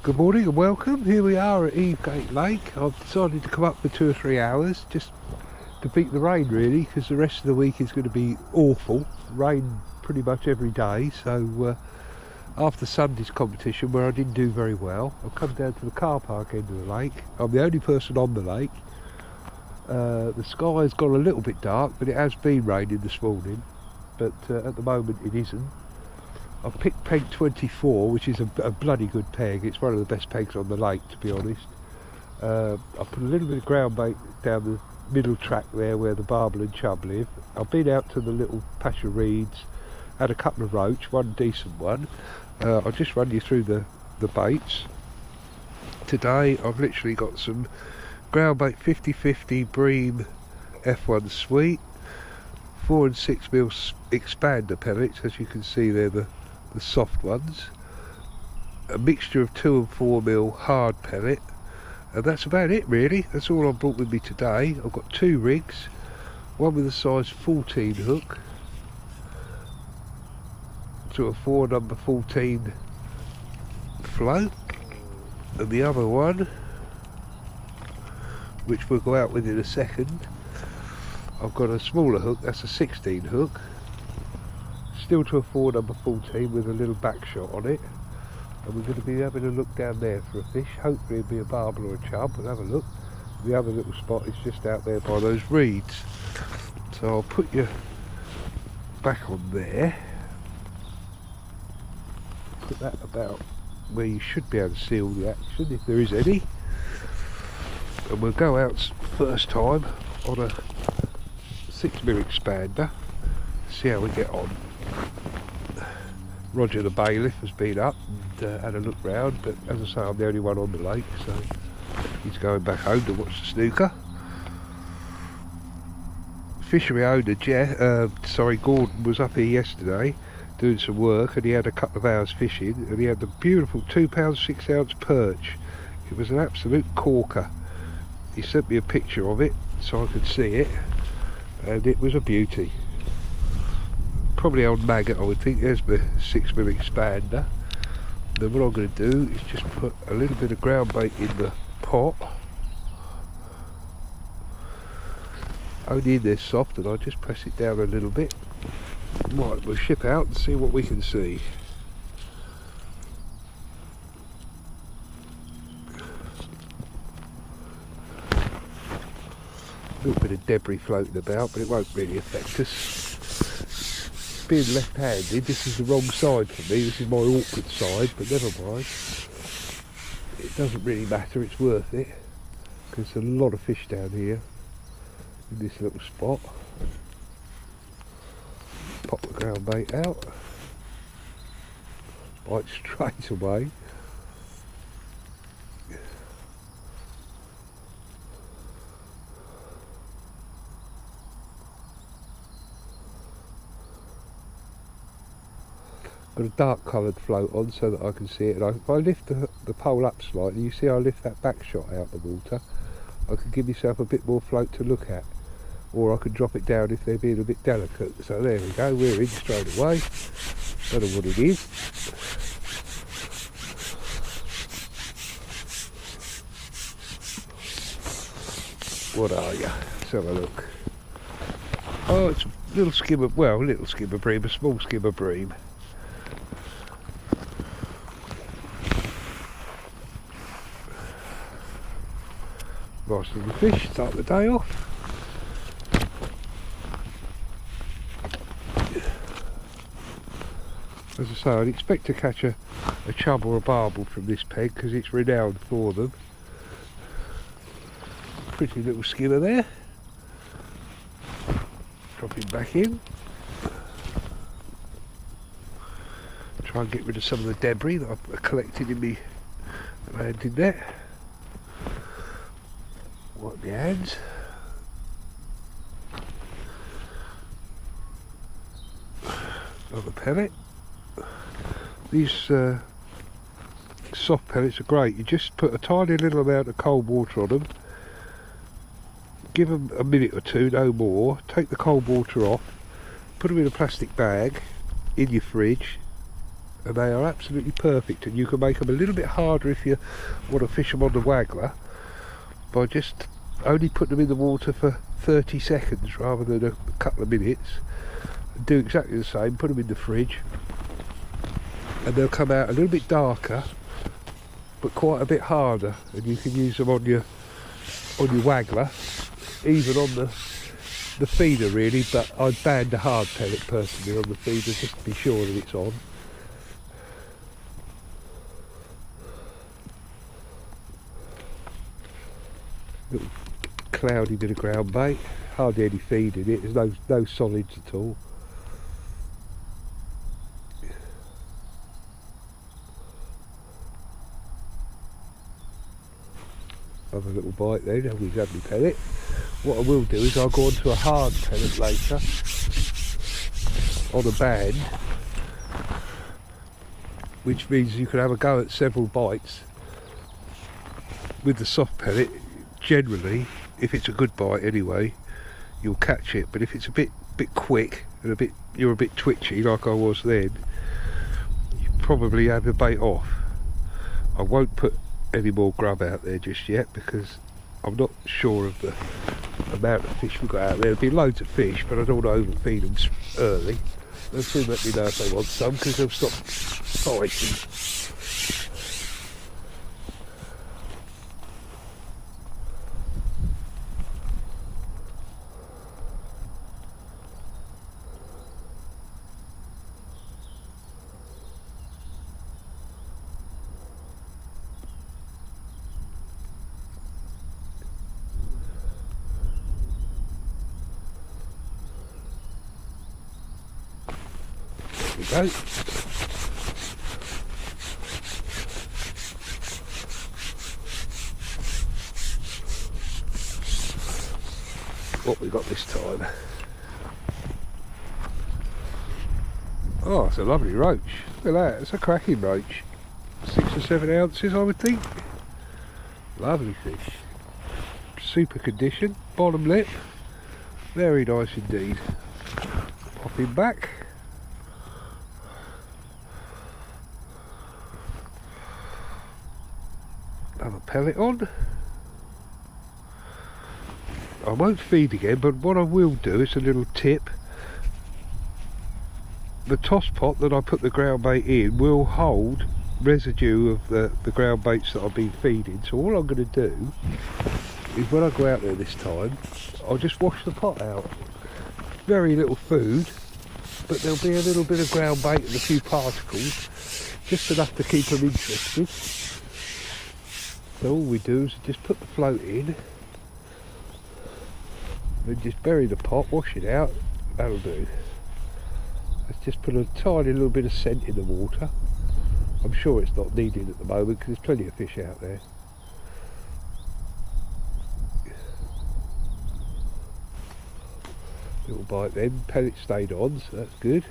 Good morning and welcome. Here we are at Eavegate Lake. I've decided to come up for 2 or 3 hours just to beat the rain really, because the rest of the week is going to be awful. Rain pretty much every day, so after Sunday's competition where I didn't do very well, I've come down to the car park end of the lake. I'm the only person on the lake. The sky has got a little bit dark, but it has been raining this morning, but at the moment it isn't. I've picked peg 24, which is a bloody good peg. It's one of the best pegs on the lake, to be honest. I put a little bit of ground bait down the middle track there where the barbel and chub live. I've been out to the little patch of reeds, had a couple of roach, one decent one. I'll just run you through the baits. Today I've literally got some ground bait 50-50 bream F1 sweet, 4 and 6 mil expander pellets, as you can see they're the soft ones, a mixture of 2 and 4 mil hard pellet, and that's about it really. That's all I've brought with me today. I've got 2 rigs, one with a size 14 hook to a 4 number 14 float, and the other one, which we'll go out with in a second, I've got a smaller hook, that's a 16 hook, still to a 4 number 14 with a little back shot on it, and we're going to be having a look down there for a fish. Hopefully it'll be a barbel or a chub. We'll have a look. The other little spot is just out there by those reeds, so I'll put you back on there, put that about where you should be able to see all the action if there is any, and we'll go out first time on a 6 mil expander, see how we get on. Roger the bailiff has been up and had a look round, but as I say, I'm the only one on the lake, so he's going back home to watch the snooker. Fishery owner Gordon was up here yesterday doing some work, and he had a couple of hours fishing, and he had the beautiful 2 pound 6 ounce perch. It was an absolute corker. He sent me a picture of it so I could see it, and it was a beauty. Probably on maggot, I would think. There's my 6 mil expander. Then what I'm going to do is just put a little bit of ground bait in the pot. Only in there soft, and I just press it down a little bit. Right, we'll ship out and see what we can see. A little bit of debris floating about, but it won't really affect us. Being left-handed, this is the wrong side for me. This is my awkward side, but never mind. It doesn't really matter, it's worth it, because there's a lot of fish down here in this little spot. Pop the ground bait out, bite straight away. Got a dark coloured float on so that I can see it, and if I lift the pole up slightly, you see I lift that back shot out the water, I can give myself a bit more float to look at, or I can drop it down if they're being a bit delicate. So there we go, we're in straight away. Don't know what it is. What are you? Let's have a look. Oh, it's a little skimmer, well, a little skimmer bream, a small skimmer bream. Nice little fish, start the day off. As I say, I'd expect to catch a chub or a barbel from this peg because it's renowned for them. Pretty little skimmer there. Drop him back in. Try and get rid of some of the debris that I've collected in my landing net. Wipe my hands. Another pellet. These soft pellets are great. You just put a tiny little amount of cold water on them, give them a minute or two, no more, take the cold water off, put them in a plastic bag in your fridge, and they are absolutely perfect, and you can make them a little bit harder if you want to fish them on the waggler by just only put them in the water for 30 seconds rather than a couple of minutes, and do exactly the same, put them in the fridge, and they'll come out a little bit darker but quite a bit harder, and you can use them on your waggler, even on the feeder really, but I'd ban the hard pellet personally on the feeder just to be sure that it's on. Little cloudy bit of ground bait, hardly any feed in it, there's no solids at all. Have a little bite then, have we lovely pellet. What I will do is I'll go on to a hard pellet later on a band, which means you can have a go at several bites. With the soft pellet, generally, if it's a good bite anyway, you'll catch it, but if it's a bit quick and you're a bit twitchy like I was then, you probably have the bait off. I won't put any more grub out there just yet because I'm not sure of the amount of fish we've got out there. There'll be loads of fish, but I don't want to overfeed them early. They'll soon let me know if they want some because they'll stop fighting. Go. What we got this time? Oh, it's a lovely roach. Look at that, it's a cracking roach. 6 or 7 ounces I would think. Lovely fish. Super condition, bottom lip. Very nice indeed. Pop him back. Another pellet on. I won't feed again, but what I will do is a little tip. The toss pot that I put the ground bait in will hold residue of the ground baits that I've been feeding, so all I'm going to do is when I go out there this time, I'll just wash the pot out. Very little food, but there'll be a little bit of ground bait and a few particles, just enough to keep them interested. So all we do is just put the float in, then just bury the pot, wash it out, that'll do. Let's just put a tiny little bit of scent in the water. I'm sure it's not needed at the moment because there's plenty of fish out there. Little bite then, pellet stayed on, so that's good.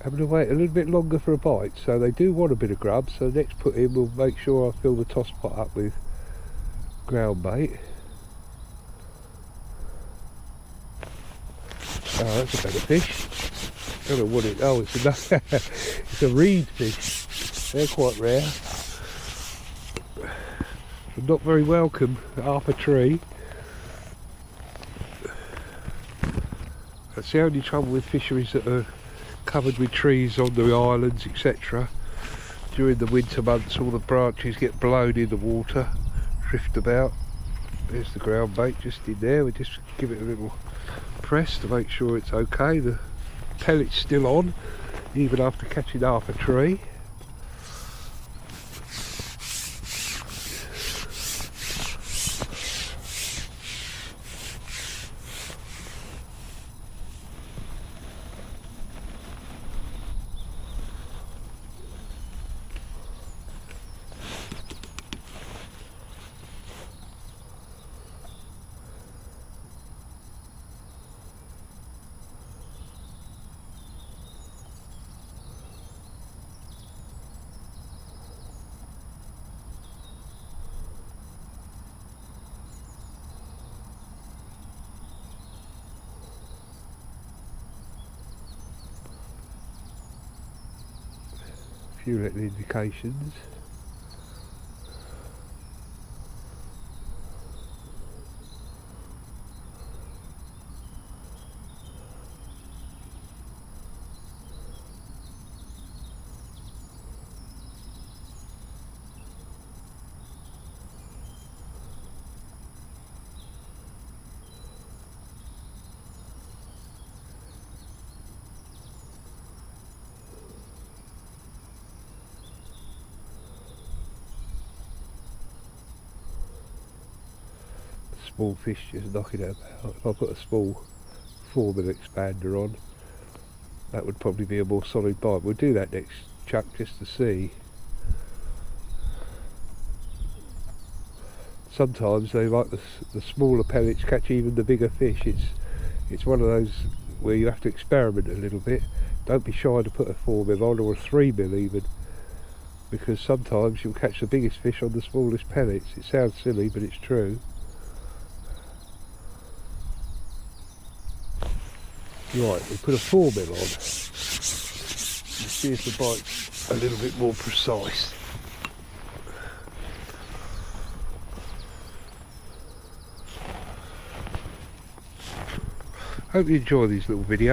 Having to wait a little bit longer for a bite, so they do want a bit of grub, so next put in we'll make sure I fill the toss pot up with ground bait. Oh, that's a better fish. I don't know what it, oh it's a, it's a reed fish. They're quite rare. But not very welcome, half a tree. That's the only trouble with fisheries that are covered with trees on the islands, etc. During the winter months all the branches get blown in the water, drift about. There's the ground bait just in there. We just give it a little press to make sure it's okay. The pellet's still on even after catching half a tree. few little indications. Small fish just knocking it about. If I put a small 4mm expander on, that would probably be a more solid bite. We'll do that next chuck just to see. Sometimes they like the smaller pellets catch even the bigger fish. It's one of those where you have to experiment a little bit. Don't be shy to put a 4mm on, or a 3mm even, because sometimes you'll catch the biggest fish on the smallest pellets. It sounds silly, but it's true. Right, we put a 4mm on. Let's see if the bite's a little bit more precise. Hope you enjoy these little videos.